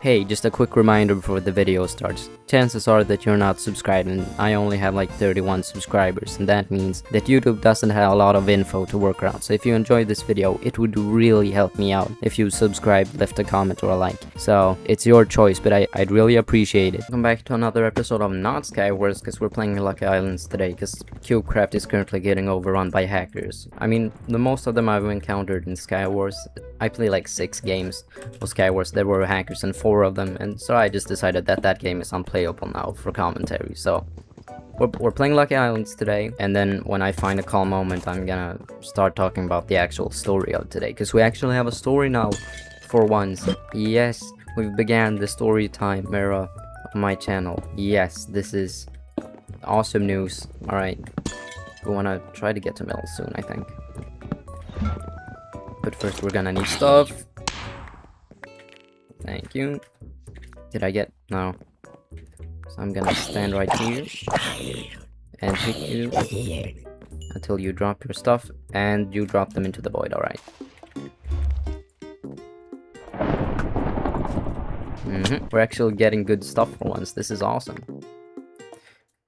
Hey, just a quick reminder before the video starts. Chances are that you're not subscribed, and I only have like 31 subscribers, and that means that YouTube doesn't have a lot of info to work around. So if you enjoyed this video, it would really help me out if you subscribe, left a comment or a like. So it's your choice, but I'd really appreciate it. Welcome back to another episode of Not Skywars, because we're playing Lucky Islands today, because cubecraft is currently getting overrun by hackers. I mean, the most of them I've encountered in Skywars, I play like 6 games of Skywars, there were hackers in 4 of them, and so I just decided that that game is unplayable now for commentary. So we're playing Lucky Islands today, and then when I find a calm moment, I'm gonna start talking about the actual story of today, because we actually have a story now for once. Yes, we've began the story time era of my channel. Yes, this is awesome news. Alright, we wanna try to get to middle soon, I think. But first we're gonna need stuff. Thank you. Did I get... no. So I'm gonna stand right here and pick you until you drop your stuff, and you drop them into the void, alright. We're actually getting good stuff for once, this is awesome.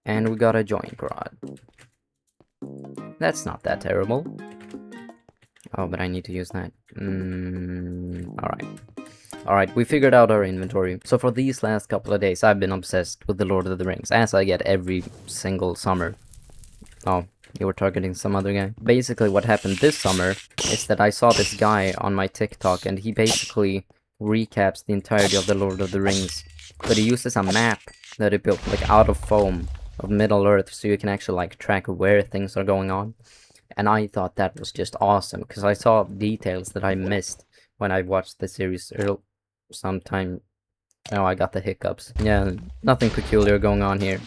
And we got a joint rod. That's not that terrible. Oh, but I need to use that. Alright, we figured out our inventory. So for these last couple of days, I've been obsessed with the Lord of the Rings, as I get every single summer. Oh, you were targeting some other guy? Basically, what happened this summer is that I saw this guy on my TikTok, and he basically recaps the entirety of the Lord of the Rings. But he uses a map that he built, like, out of foam of Middle Earth, so you can actually, like, track where things are going on. And I thought that was just awesome, because I saw details that I missed when I watched the series sometime. Oh, I got the hiccups. Yeah, nothing peculiar going on here.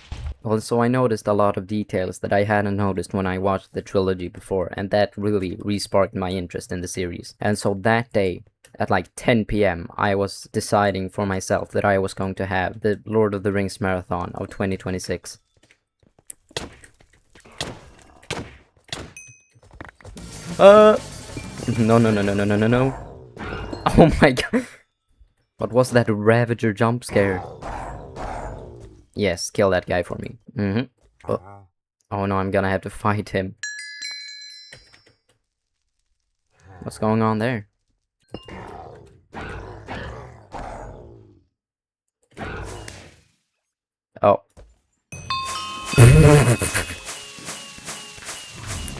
Also, I noticed a lot of details that I hadn't noticed when I watched the trilogy before, and that really re-sparked my interest in the series. And so that day, at like 10 PM, I was deciding for myself that I was going to have the Lord of the Rings marathon of 2026. No. Oh my god. What was that Ravager jump scare? Yes, kill that guy for me. Oh no, I'm gonna have to fight him. What's going on there? Oh.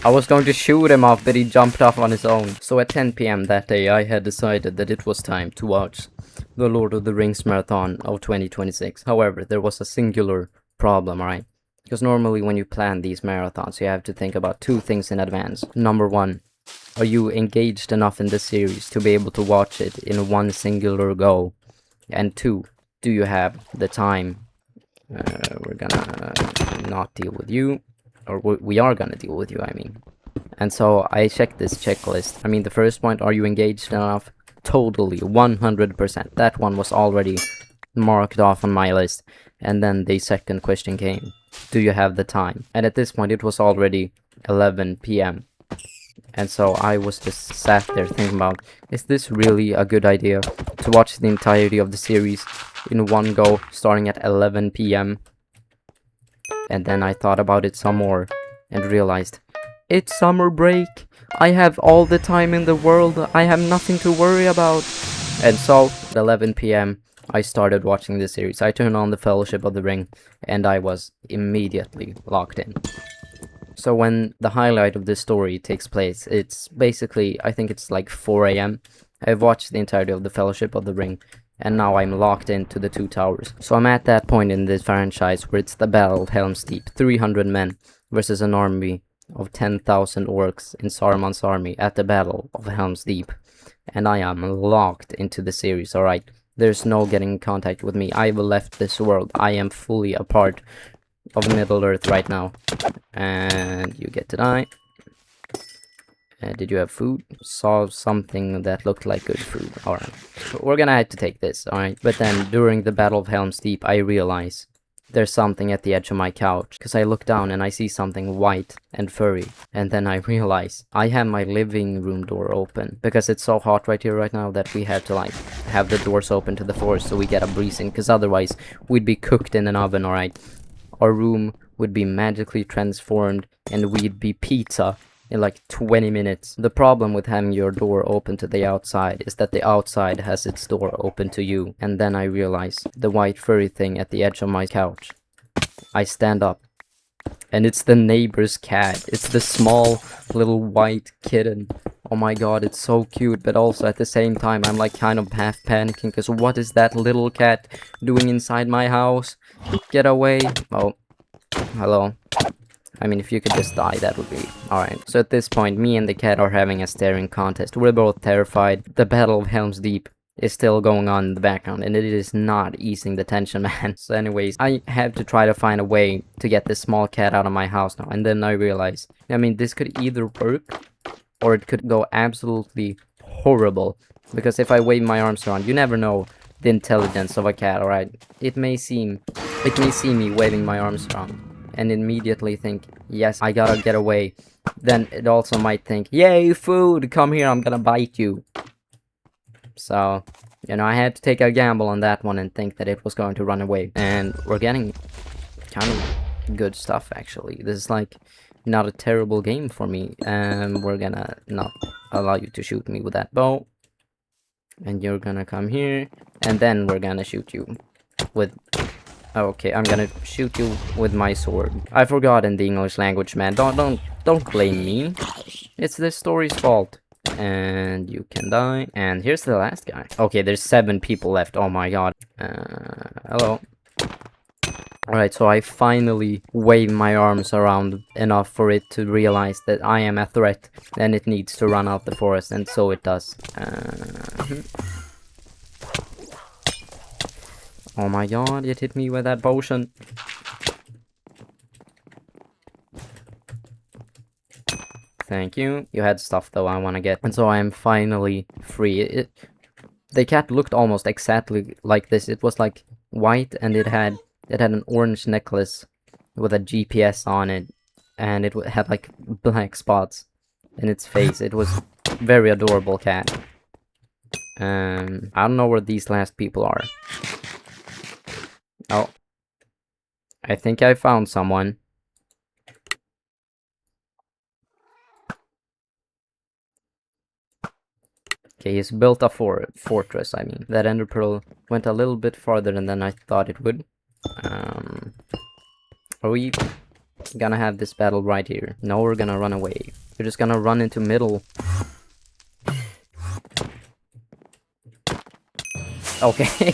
I was going to shoot him off, but he jumped off on his own. So at 10 PM that day, I had decided that it was time to watch the Lord of the Rings marathon of 2026. However, there was a singular problem, alright? Because normally when you plan these marathons, you have to think about 2 things in advance. Number 1, are you engaged enough in the series to be able to watch it in one singular go? And 2, do you have the time? We're gonna not deal with you. Or we are gonna deal with you, I mean. And so I checked this checklist. I mean, the first point, are you engaged enough? Totally, 100%. That one was already marked off on my list. And then the second question came, do you have the time? And at this point, it was already 11 PM. And so I was just sat there thinking about, is this really a good idea to watch the entirety of the series in one go, starting at 11 PM? And then I thought about it some more and realized, it's summer break. I have all the time in the world. I have nothing to worry about. And so at 11 PM, I started watching the series. I turned on the Fellowship of the Ring, and I was immediately locked in. So when the highlight of this story takes place, it's basically, I think it's like 4 AM. I've watched the entirety of the Fellowship of the Ring, and now I'm locked into the 2 towers. So I'm at that point in this franchise where it's the Battle of Helm's Deep, 300 men versus an army of 10,000 orcs in Saruman's army at the Battle of Helm's Deep. And I am locked into the series, alright? There's no getting in contact with me. I've left this world. I am fully a part of Middle Earth right now. And you get to die. Did you have food? Saw something that looked like good food. Alright. We're gonna have to take this, alright? But then, during the Battle of Helm's Deep, I realized there's something at the edge of my couch, because I look down and I see something white and furry, and then I realize I have my living room door open, because it's so hot right here right now that we have to like have the doors open to the forest so we get a breeze in, because otherwise we'd be cooked in an oven. Alright, our room would be magically transformed and we'd be pizza in like 20 minutes. The problem with having your door open to the outside is that the outside has its door open to you. And then I realize the white furry thing at the edge of my couch. I stand up and it's the neighbor's cat. It's the small little white kitten. Oh my god, it's so cute, but also at the same time I'm like kind of half panicking, because what is that little cat doing inside my house? Get away. Oh, hello. I mean, if you could just die, that would be alright. So at this point, me and the cat are having a staring contest. We're both terrified. The Battle of Helm's Deep is still going on in the background, and it is not easing the tension, man. So anyways, I have to try to find a way to get this small cat out of my house now. And then I realize, I mean, this could either work, or it could go absolutely horrible. Because if I wave my arms around, you never know the intelligence of a cat, alright? It may see me waving my arms around and immediately think, yes, I gotta get away. Then it also might think, yay, food, come here, I'm gonna bite you. So, you know, I had to take a gamble on that one and think that it was going to run away. And we're getting kind of good stuff, actually. This is like not a terrible game for me. We're gonna not allow you to shoot me with that bow. And you're gonna come here, and then we're gonna shoot you with... Okay, I'm gonna shoot you with my sword. I forgot in the English language, man. Don't blame me. It's the story's fault. And you can die. And here's the last guy. Okay, there's 7 people left. Oh my god. Hello. Alright, so I finally wave my arms around enough for it to realize that I am a threat and it needs to run out the forest, and so it does. Oh my god, it hit me with that potion. Thank you. You had stuff though I want to get. And so I am finally free. The cat looked almost exactly like this. It was like white, and it had an orange necklace with a GPS on it. And it had like black spots in its face. It was very adorable cat. I don't know where these last people are. Oh, I think I found someone. Okay, he's built a fortress, I mean. That ender pearl went a little bit farther than I thought it would. Are we gonna have this battle right here? No, we're gonna run away. We're just gonna run into middle. Okay.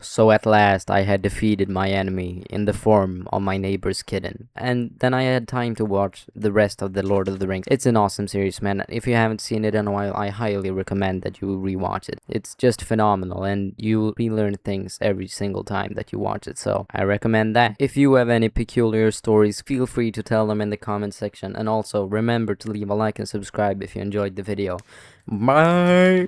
So at last I had defeated my enemy in the form of my neighbor's kitten. And then I had time to watch the rest of the Lord of the Rings. It's an awesome series, man. If you haven't seen it in a while, I highly recommend that you rewatch it. It's just phenomenal, and you relearn things every single time that you watch it, so I recommend that. If you have any peculiar stories, feel free to tell them in the comment section, and also remember to leave a like and subscribe if you enjoyed the video. Bye!